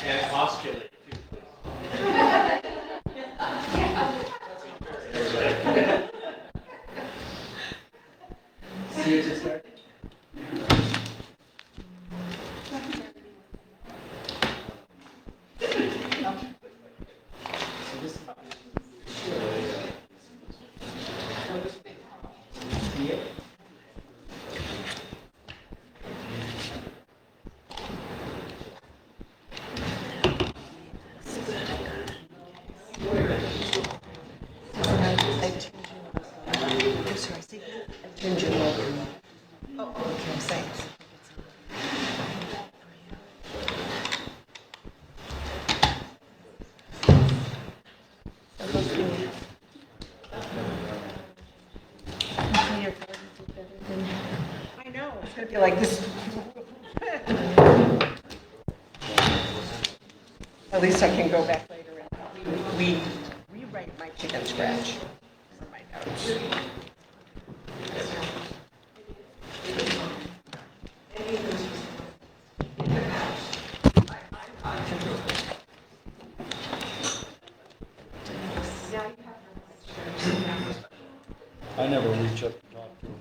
And osculate. See you to start. I know, it's gonna be like this. At least I can go back later and rewrite my chicken scratch for my notes. I never reach up to talk to her.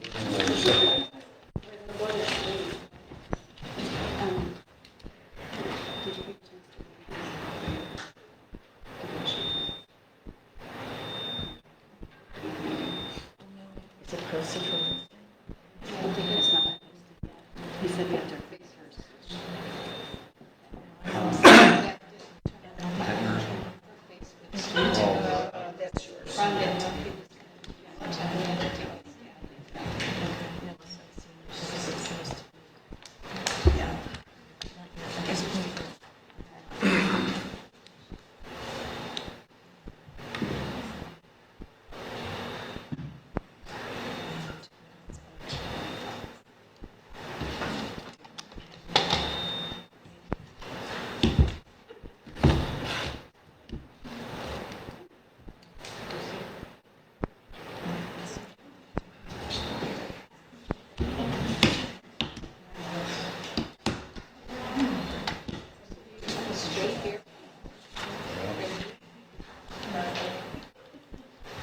Is it posted for Wednesday? It's not. He said you have to fix hers. That's yours. From the-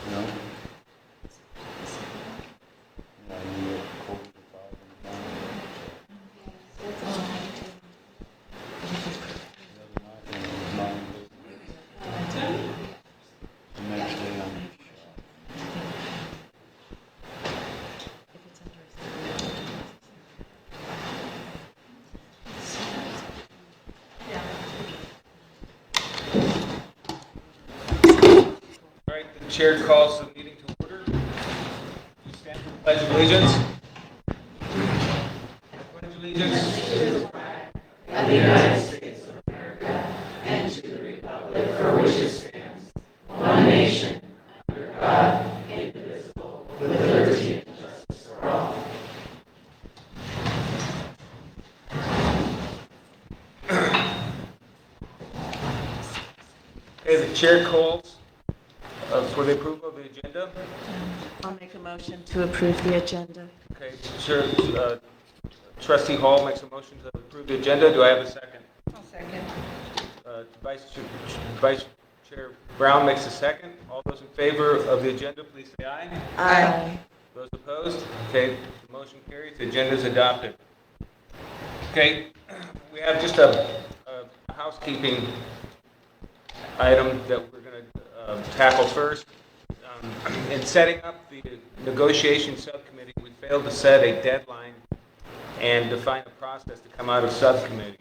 No? Yeah, you get 4 to 5 in the morning. The other night, when it was 9 the next day, I'm All right, the chair calls the meeting to order. You stand for the Pledge of Allegiance. Pledge of Allegiance. Okay, the chair calls for the approval of the agenda. I'll make a motion to approve the agenda. Okay, Chair, Trustee Hall makes a motion to approve the agenda. Do I have a second? I'll second. Vice Chair Brown makes a second. All those in favor of the agenda, please say aye. Aye. Those opposed? Okay, the motion carries. The agenda is adopted. Okay, we have just a housekeeping item that we're going to tackle first. In setting up the negotiation subcommittee, we failed to set a deadline and define a process to come out of subcommittee.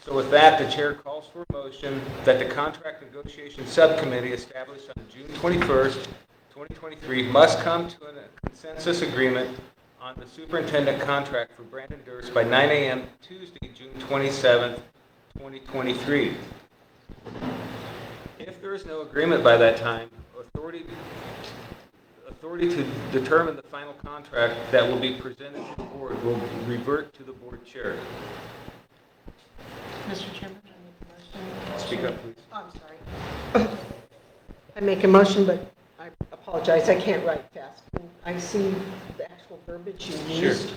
So with that, the chair calls for a motion that the contract negotiation subcommittee established on June 21st, 2023 must come to a consensus agreement on the superintendent contract for Brandon Durst by 9 a.m. Tuesday, June 27th, 2023. If there is no agreement by that time, authority to determine the final contract that will be presented to the board will revert to the board chair. Mr. Chairman, can I make a motion? Speak up, please. Oh, I'm sorry. I make a motion, but I apologize, I can't write fast. I see the actual verbiage you Sure. used.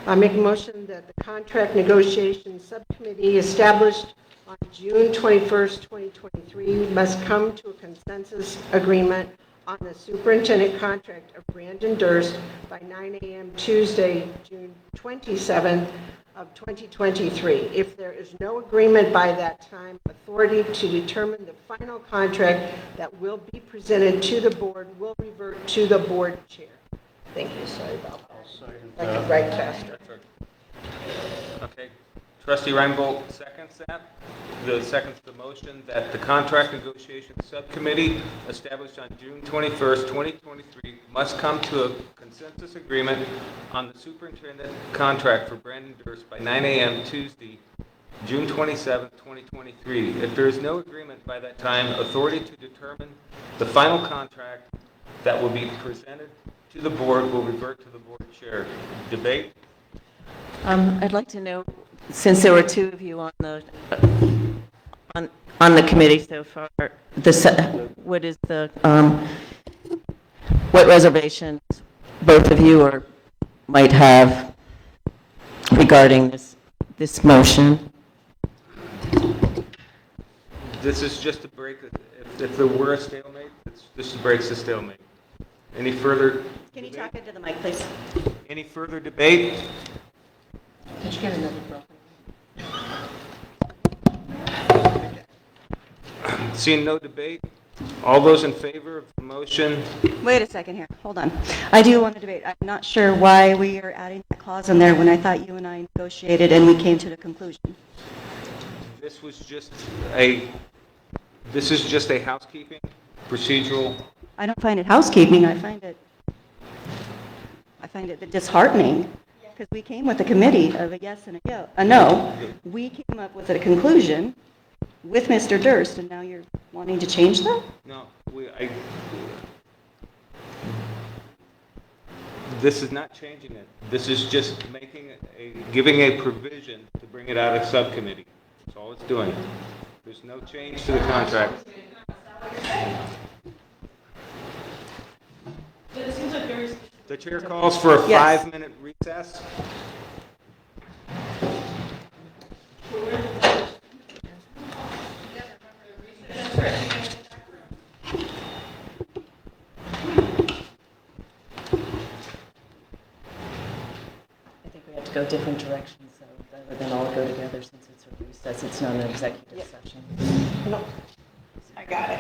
I make a motion that the Contract Negotiations Subcommittee established on June 21st, 2023 must come to a consensus agreement on the superintendent contract of Brandon Durst by 9 a.m. Tuesday, June 27th of 2023. If there is no agreement by that time, authority to determine the final contract that will be presented to the board will revert to the board chair. Thank you, sorry about that. I'll second I could that. write faster. Okay. Trustee Reinbold seconds that. Seconds the motion that the Contract Negotiations Subcommittee established on June 21st, 2023 must come to a consensus agreement on the superintendent contract for Brandon Durst by 9 a.m. Tuesday, June 27th, 2023. If there is no agreement by that time, authority to determine the final contract that will be presented to the board will revert to the board chair. Debate? I'd like to know, since there were two of you on the committee so far, what is the, what reservations both of you might have regarding this motion? This is just to break, if there were a stalemate, this breaks the stalemate. Any further? Can you talk into the mic, please? Any further debate? Did you get another broken? Seeing no debate, all those in favor of the motion, Wait a second here, hold on. I do want to debate. I'm not sure why we are adding that clause in there when I thought you and I negotiated and we came to the conclusion. this is just a housekeeping procedural. I don't find it housekeeping, I find it disheartening, because we came with a committee of a yes and a no. We came up with a conclusion with Mr. Durst, and now you're wanting to change that? No, this is not changing it. This is just giving a provision to bring it out of subcommittee. That's all it's doing. There's no change to the contract. The chair calls for a Yes. 5-minute recess. I think we have to go different directions, so rather than all go together, since it's a recess, it's not an executive session. No, I got it.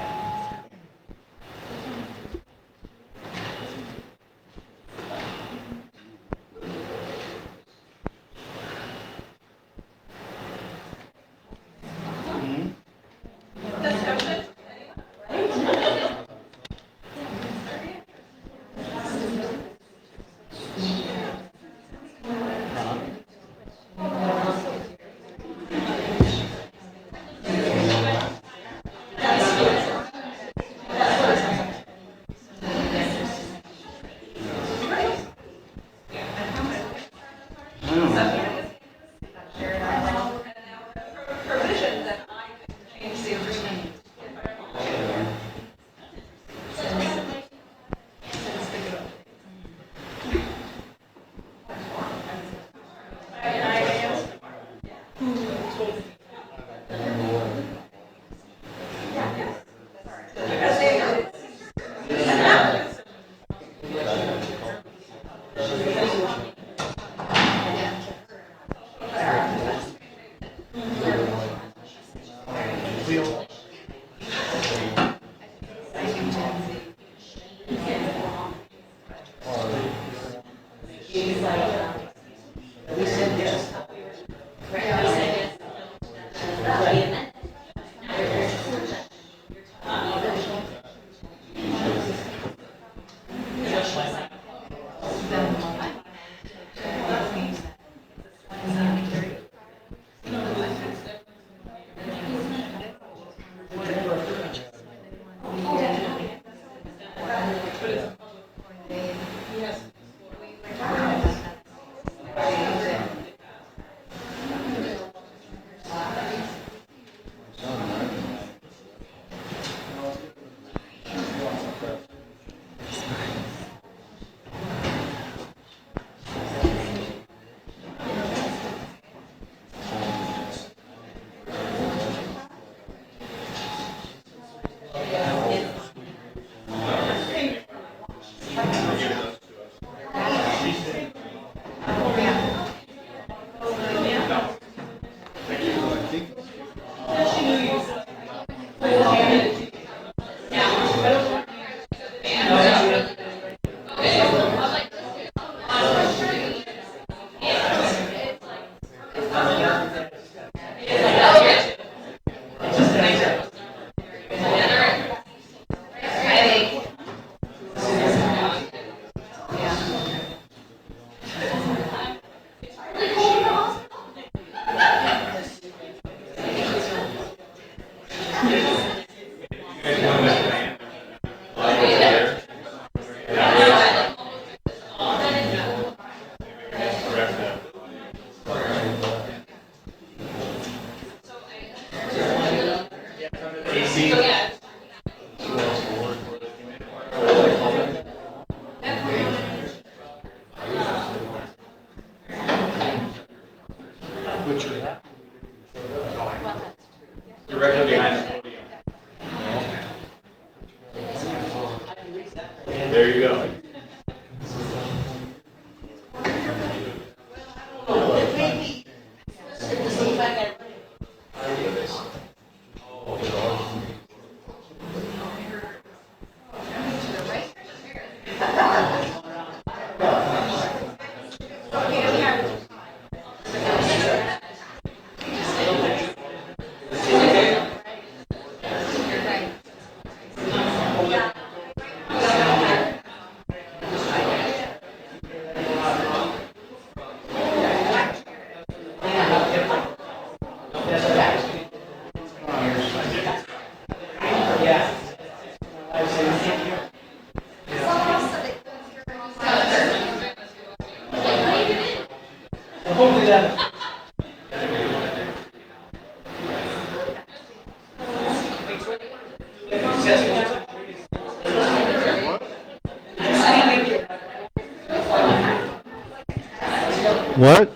What?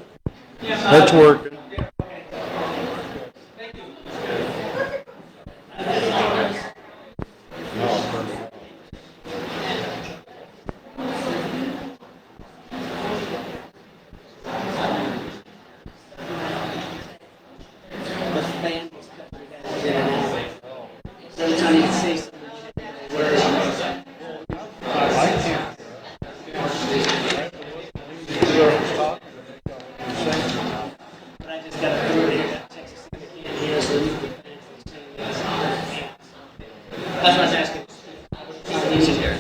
That's working. That's what I was asking. Easy there.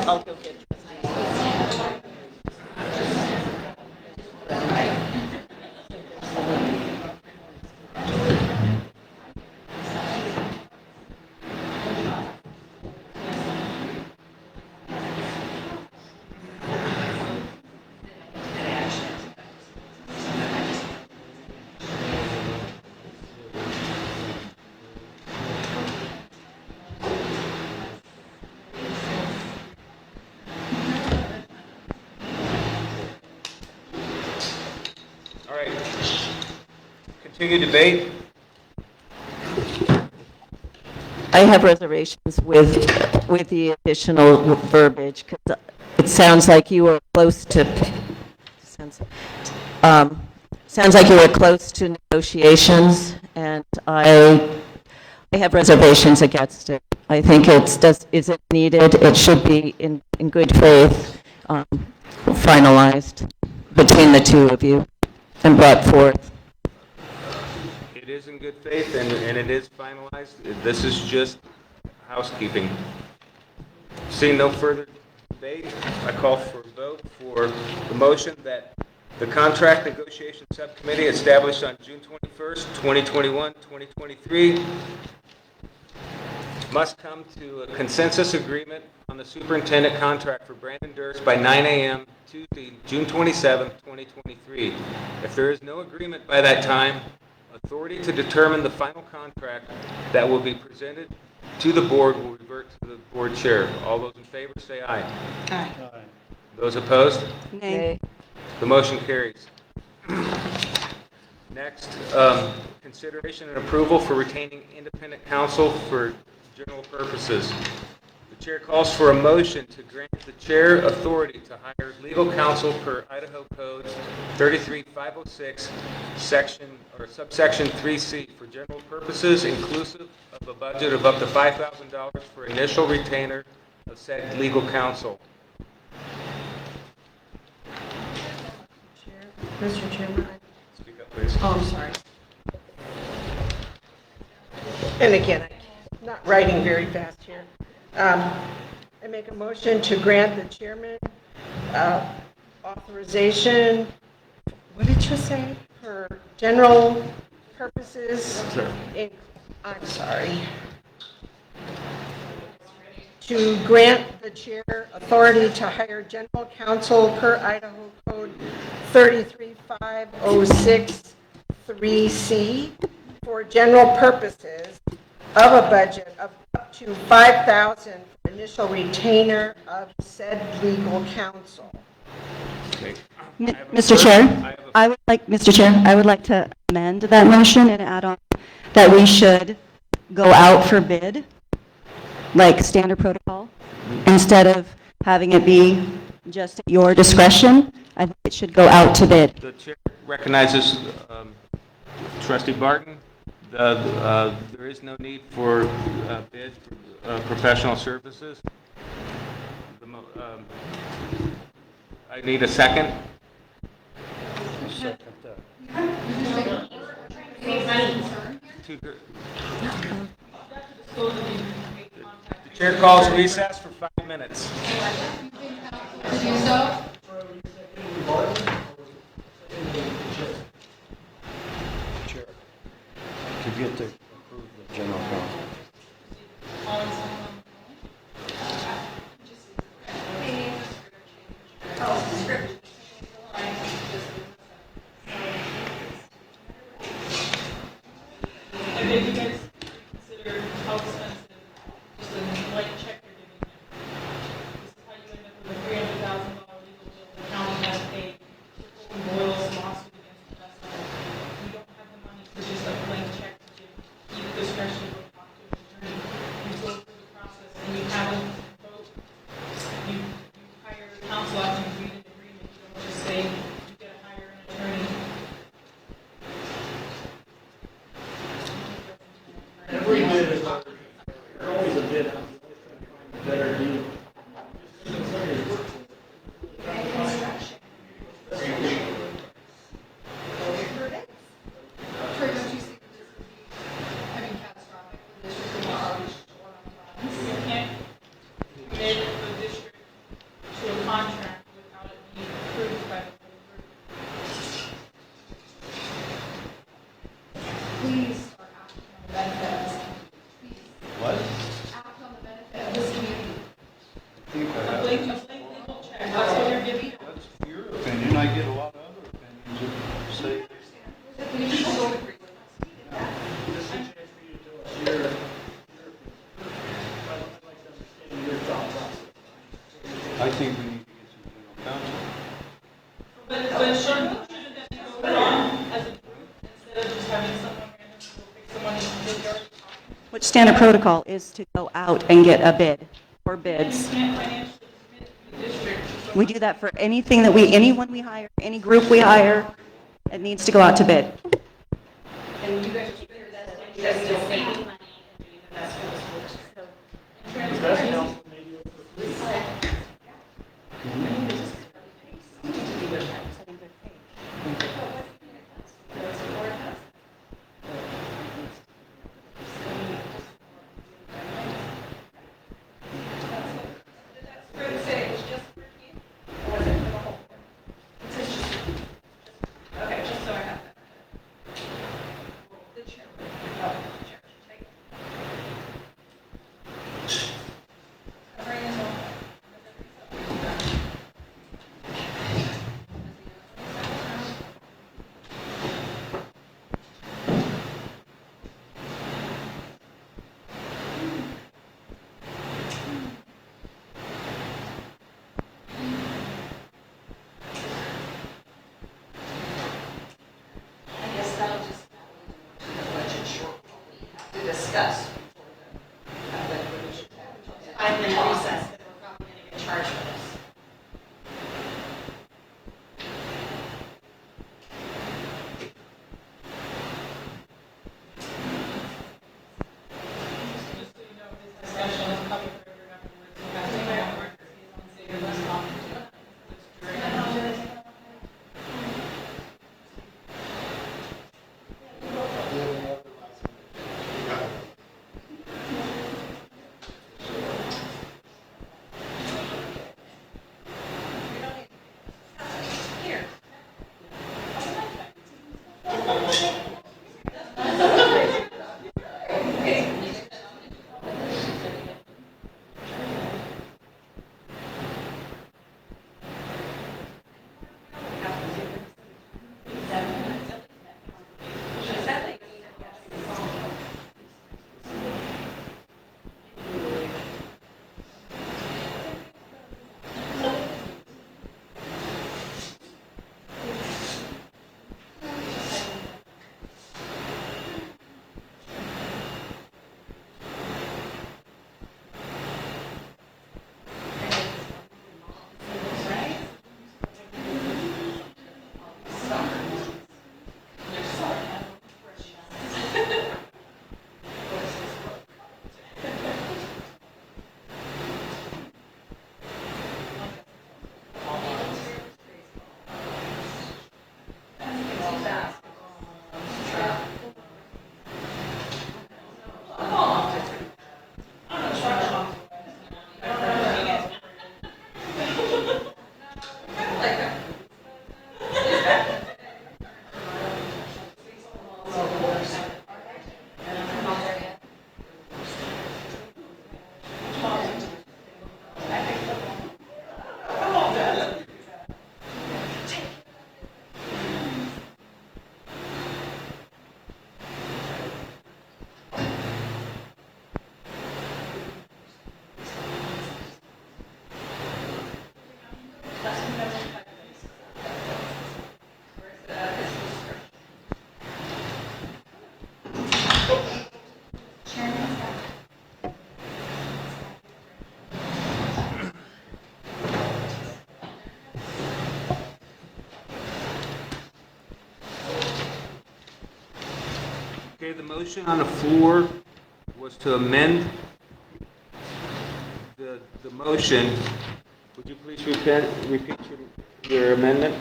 I'll go get it. All right. Continue debate. I have reservations with the additional verbiage, because it sounds like you were close to, sounds like you were close to negotiations, and I have reservations against it. I think isn't needed. It should be in good faith finalized between the two of you and brought forth. It is in good faith and it is finalized. This is just housekeeping. Seeing no further debate, I call for a vote for the motion that the Contract Negotiation Subcommittee established on June 21st, 2021, 2023 must come to a consensus agreement on the superintendent contract for Brandon Durst by 9 a.m. Tuesday, June 27th, 2023. If there is no agreement by that time, authority to determine the final contract that will be presented to the board will revert to the board chair. All those in favor say aye. Aye. Those opposed? Nay. The motion carries. Next, consideration and approval for retaining independent counsel for general purposes. The chair calls for a motion to grant the chair authority to hire legal counsel per Idaho Code 33506, subsection 3C for general purposes, inclusive of a budget of up to $5,000 for initial retainer of said legal counsel. Mr. Chairman, Speak up, please. I'm sorry. And again, I'm not writing very fast here. I make a motion to grant the chairman authorization, what did you say? For general purposes, I'm sorry. To grant the chair authority to hire general counsel per Idaho Code 33506-3C for general purposes of a budget of up to $5,000 for initial retainer of said legal counsel. Okay. Mr. Chair, Mr. Chair, I would like to amend that motion and add on that we should go out for bid, like standard protocol, instead of having it be just at your discretion. I think it should go out to bid. The chair recognizes trustee Barton. There is no need for bid for professional services. I need a second. Second that. The chair calls recess for 5 minutes. Chair. To get to approve the general counsel. And then you guys consider how expensive just a light check you're giving them. This is how you end up with a $300,000 legal bill the county has paid for Colton Boyle's lawsuit against the festival. You don't have the money for just a blank check to give you the discretion to talk to an attorney. You go through the process and you have them vote. You hire counsel after you read an agreement. You don't just say you get to hire an attorney. Every bid is, always a bid, better deal. You can't commit the district to a contract without it being approved by the board. Please start acting on the benefit of this. Please What? act on the benefit of this community. A blank legal check, that's what you're giving them. That's your opinion. I get a lot of other opinions that say. I think we need to get some general counsel. But shouldn't that go on as a group instead of just having someone random go pick someone who's already talking? Which standard protocol is to go out and get a bid or bids. You can't financially commit the district. We do that for anything that anyone we hire, any group we hire, it needs to go out to bid. And you guys are keeping that's still saving money and doing the best for the school district. So, transparency. Okay, just so I have that. The chair. Oh, chair. Take it. Covering is all. I guess that'll just, the budget shortfall we have to discuss before the, I'm in recess, that we're probably gonna get charged for this. Just so you know, this discussion is public record afterwards. You have to have a record, so you don't say you're less confident. Okay, the motion on the floor was to amend the motion. Would you please repeat your amendment?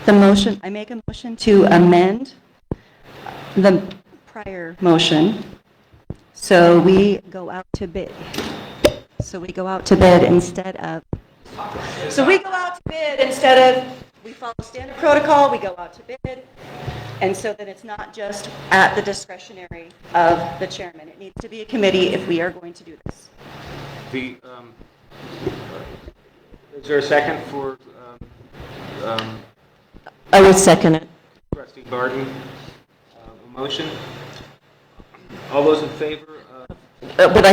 I make a motion to amend the prior motion, so we go out to bid. We follow standard protocol, we go out to bid, and so that it's not just at the discretionary of the chairman. It needs to be a committee if we are going to do this. Is there a second for I would second it. Trustee Barton? A motion? All those in favor of? But I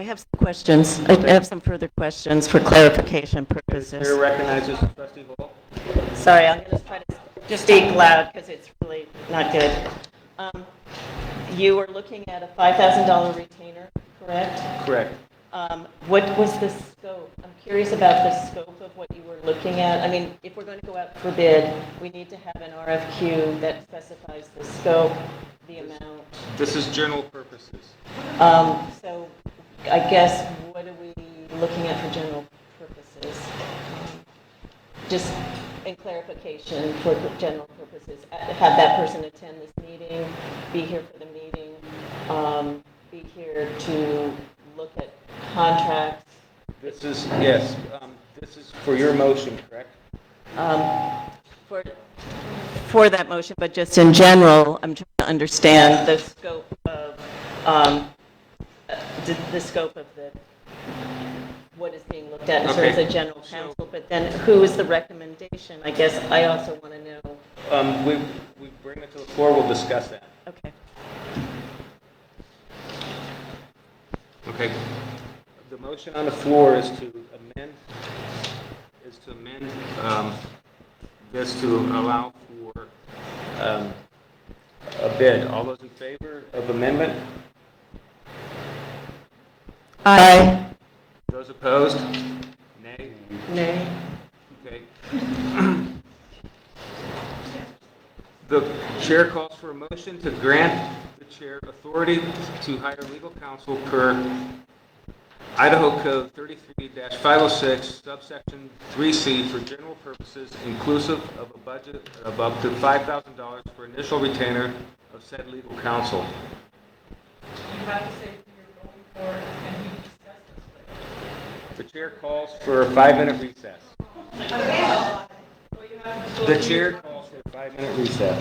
have some questions. I have some further questions for clarification Chair purposes. recognizes Trustee Hall. Sorry, I'm going to try to speak loud because it's really not good. You were looking at a $5,000 retainer, correct? Correct. What was the scope? I'm curious about the scope of what you were looking at. I mean, if we're going to go out for bid, we need to have an RFQ that specifies the scope, the amount. This is general purposes. So I guess what are we looking at for general purposes? Just in clarification for general purposes, have that person attend this meeting, be here for the meeting, be here to look at contracts. This is, yes, this is for your motion, correct? For that motion, but just in general, I'm trying to understand the scope of what is being looked at in terms Okay. of general counsel, but then who is the recommendation? I guess I also want to know. We bring it to the floor, we'll discuss that. Okay. Okay. The motion on the floor is to amend this to allow for a bid. All those in favor of amendment? Aye. Those opposed? Nay? Nay. Okay. The chair calls for a motion to grant the chair authority to hire legal counsel per Idaho Code 33-506, subsection 3C, for general purposes, inclusive of a budget of up to $5,000 for initial retainer of said legal counsel. You have to say who you're going for, and we discuss this later. The chair calls for a 5-minute recess. Well, you have to- The chair calls for a 5-minute recess.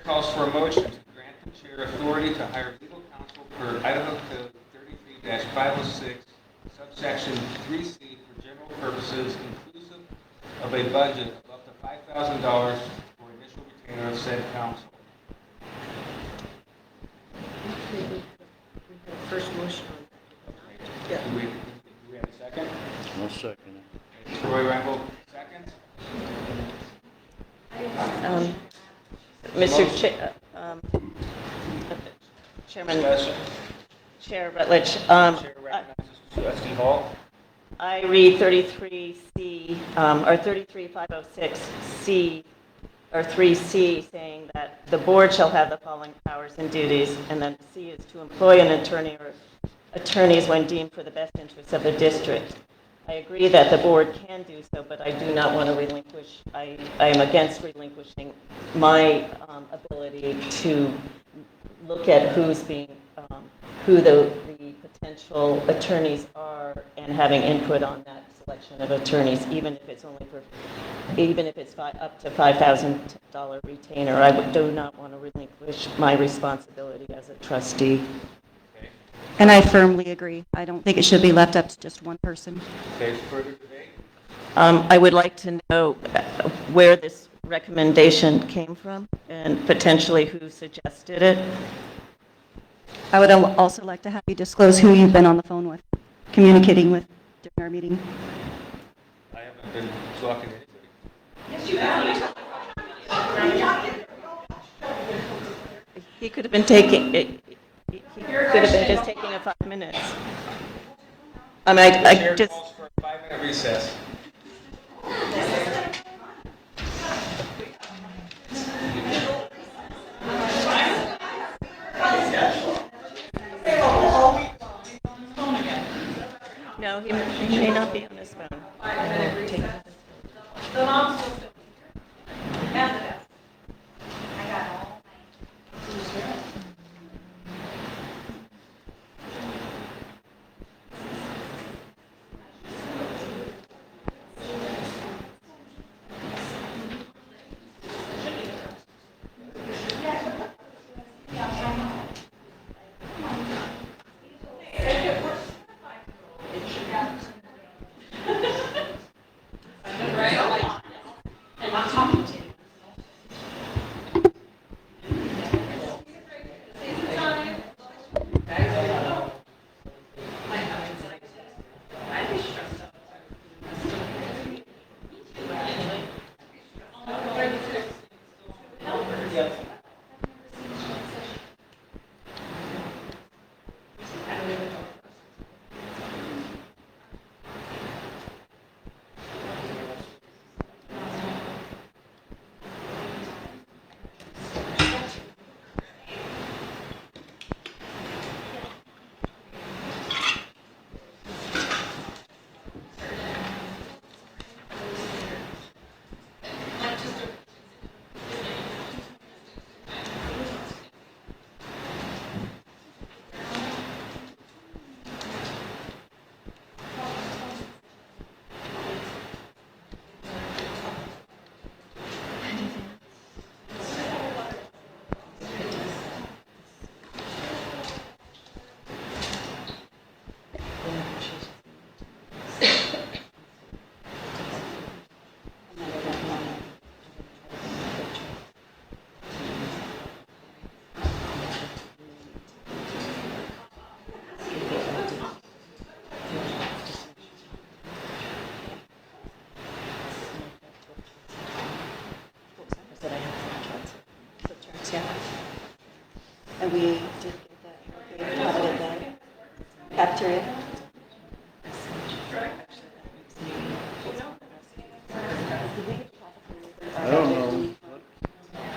chair calls for a motion to grant the chair authority to hire legal counsel per Idaho Code 33-506, subsection 3C for general purposes, inclusive of a budget of up to $5,000 for initial retainer of said counsel. First motion on that. Do we have a second? I'll second it. Troy Rambo, second. Chairman, Discussion. Chair Rutledge, Chair recognizes trustee Hall. I read 33C, or 33506C, or 3C, saying that the board shall have the following powers and duties, and then C is to employ an attorney or attorneys when deemed for the best interests of the district. I agree that the board can do so, but I do not want to relinquish, I am against relinquishing my ability to look at who's being, who the potential attorneys are and having input on that selection of attorneys, even if it's up to $5,000 retainer. I do not want to relinquish my responsibility as a trustee. And I firmly agree. I don't think it should be left up to just one person. Okay, further debate? I would like to know where this recommendation came from and potentially who suggested it. I would also like to have you disclose who you've been on the phone with, communicating with during our meeting. I haven't been talking to anybody. He could have been taking, he could have been just taking a 5 minutes. I mean, I Chair just, calls for a 5-minute recess. no, he may not be on his phone. The mom's still here. And the desk. And we did get that audited then. Cafeteria. I don't know.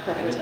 Perfect.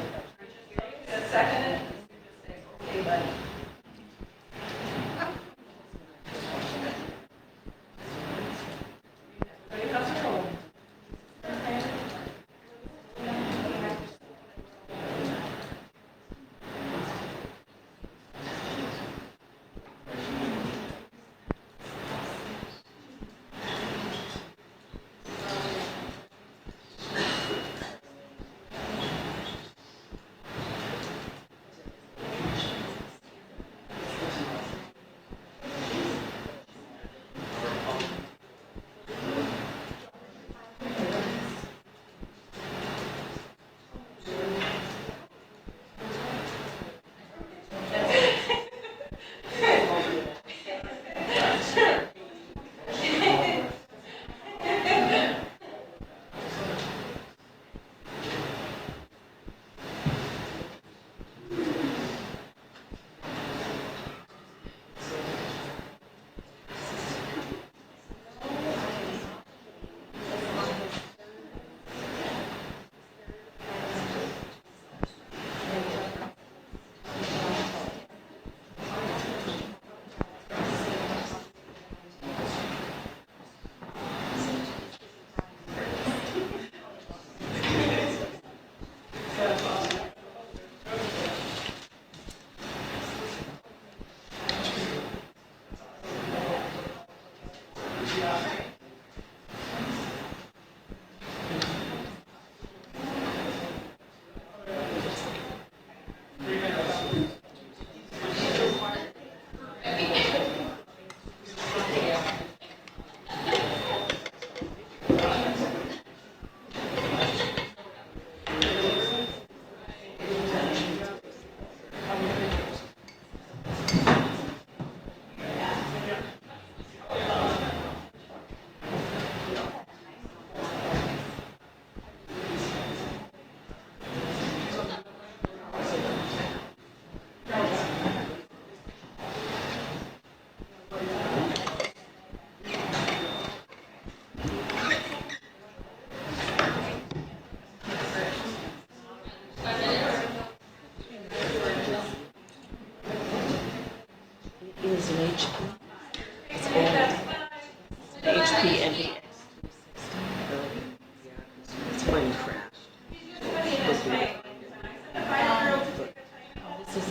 plane crashed. This is.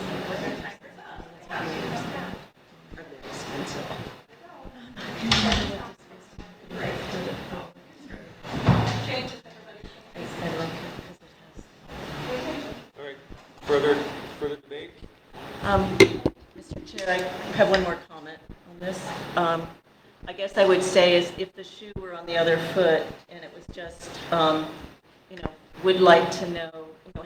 All right, further debate? Mr. Chair, I have one more comment on this. I guess I would say is if the shoe were on the other foot and it was just, would like to know,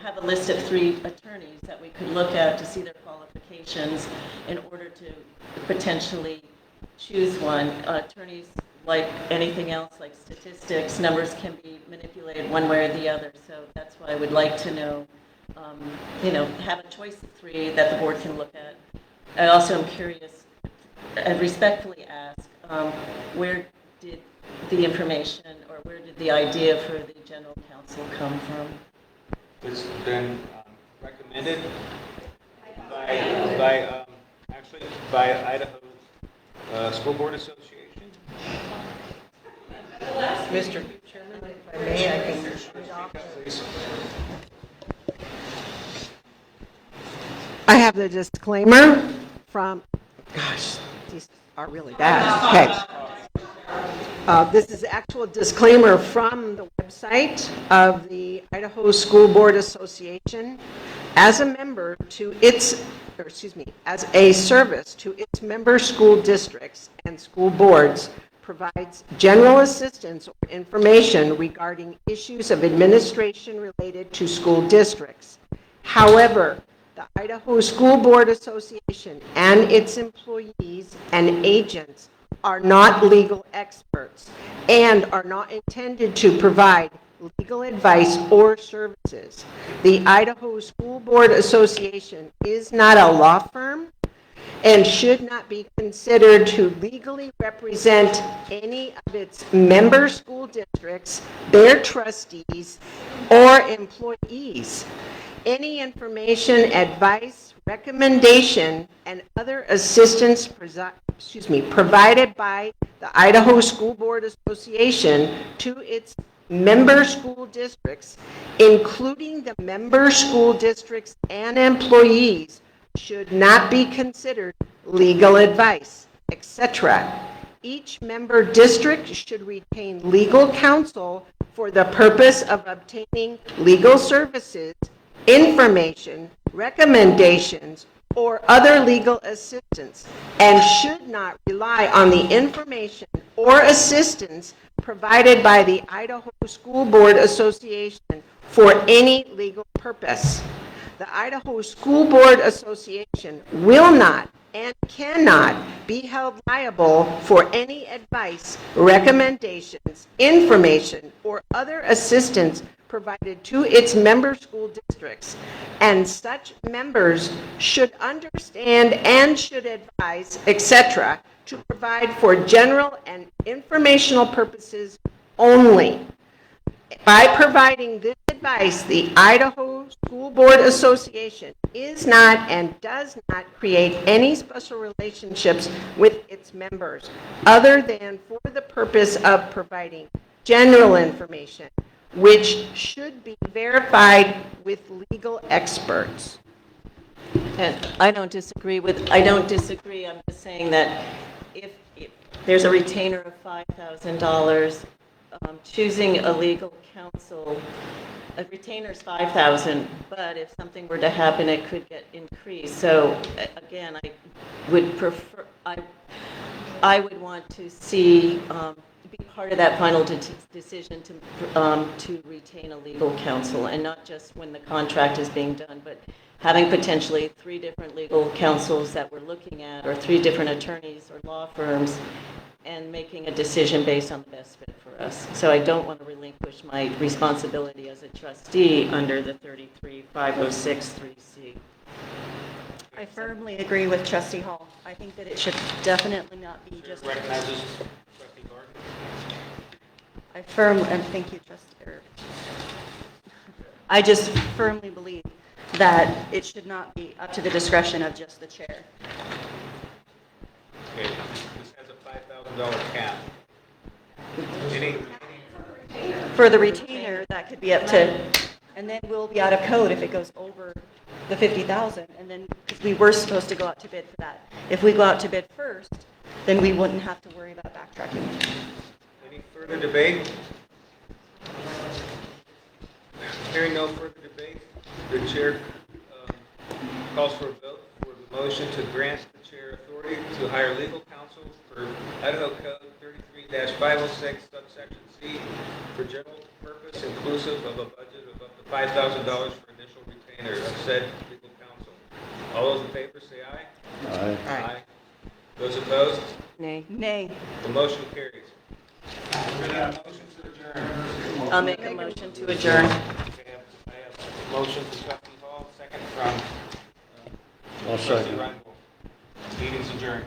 have a list of 3 attorneys that we could look at to see their qualifications in order to potentially choose one. Attorneys, like anything else, like statistics, numbers can be manipulated one way or the other. So that's why I would like to know, have a choice of 3 that the board can look at. I also am curious and respectfully ask, where did the information or where did the idea for the general counsel come from? It's been recommended by Idaho School Board Association. Mr. Chairman, if I may, I can read off. Please. I have the disclaimer from, gosh, these are really bad. Okay. This is the actual disclaimer from the website of the Idaho School Board Association. As a member to as a service to its member school districts and school boards, provides general assistance or information regarding issues of administration related to school districts. However, the Idaho School Board Association and its employees and agents are not legal experts and are not intended to provide legal advice or services. The Idaho School Board Association is not a law firm and should not be considered to legally represent any of its member school districts, their trustees, or employees. Any information, advice, recommendation, and other assistance provided by the Idaho School Board Association to its member school districts, including the member school districts and employees, should not be considered legal advice, etc. Each member district should retain legal counsel for the purpose of obtaining legal services, information, recommendations, or other legal assistance, and should not rely on the information or assistance provided by the Idaho School Board Association for any legal purpose. The Idaho School Board Association will not and cannot be held liable for any advice, recommendations, information, or other assistance provided to its member school districts, and such members should understand and should advise, etc., to provide for general and informational purposes only. By providing this advice, the Idaho School Board Association is not and does not create any special relationships with its members other than for the purpose of providing general information, which should be verified with legal experts. And I don't disagree. I'm just saying that if there's a retainer of $5,000, choosing a legal counsel, a retainer is $5,000, but if something were to happen, it could get increased. So again, I would prefer, I would want to see, be part of that final decision to retain a legal counsel, and not just when the contract is being done, but having potentially 3 different legal counsels that we're looking at, or 3 different attorneys or law firms, and making a decision based on the best fit for us. So I don't want to relinquish my responsibility as a trustee under the 33506(3)C. I firmly agree with Trustee Hall. I think that it should definitely not be just. Recognizes Trustee Gordon. Thank you, Trustee. I just firmly believe that it should not be up to the discretion of just the chair. Okay, this has a $5,000 cap. Any For the retainers, where that could be up to, and then we'll be out of code if it goes over the 50,000, and then, because we were supposed to go out to bid for that. If we go out to bid first, then we wouldn't have to worry about backtracking. Any further debate? Hearing no further debate, the chair calls for a vote for the motion to grant the chair authority to hire legal counsel for Idaho Code 33-506 subsection C for general purpose inclusive of a budget of up to $5,000 for initial retainer of said legal counsel. All those in favor say aye. Aye. Those opposed? Nay. Nay. The motion carries. We're gonna have a motion to adjourn. I'll make a motion to adjourn. I have a motion from trustee Hall, second from I'll trustee second. Reinbold. Meeting's adjourned.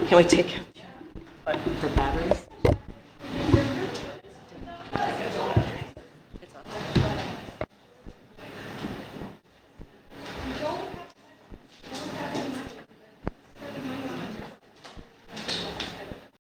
Can we take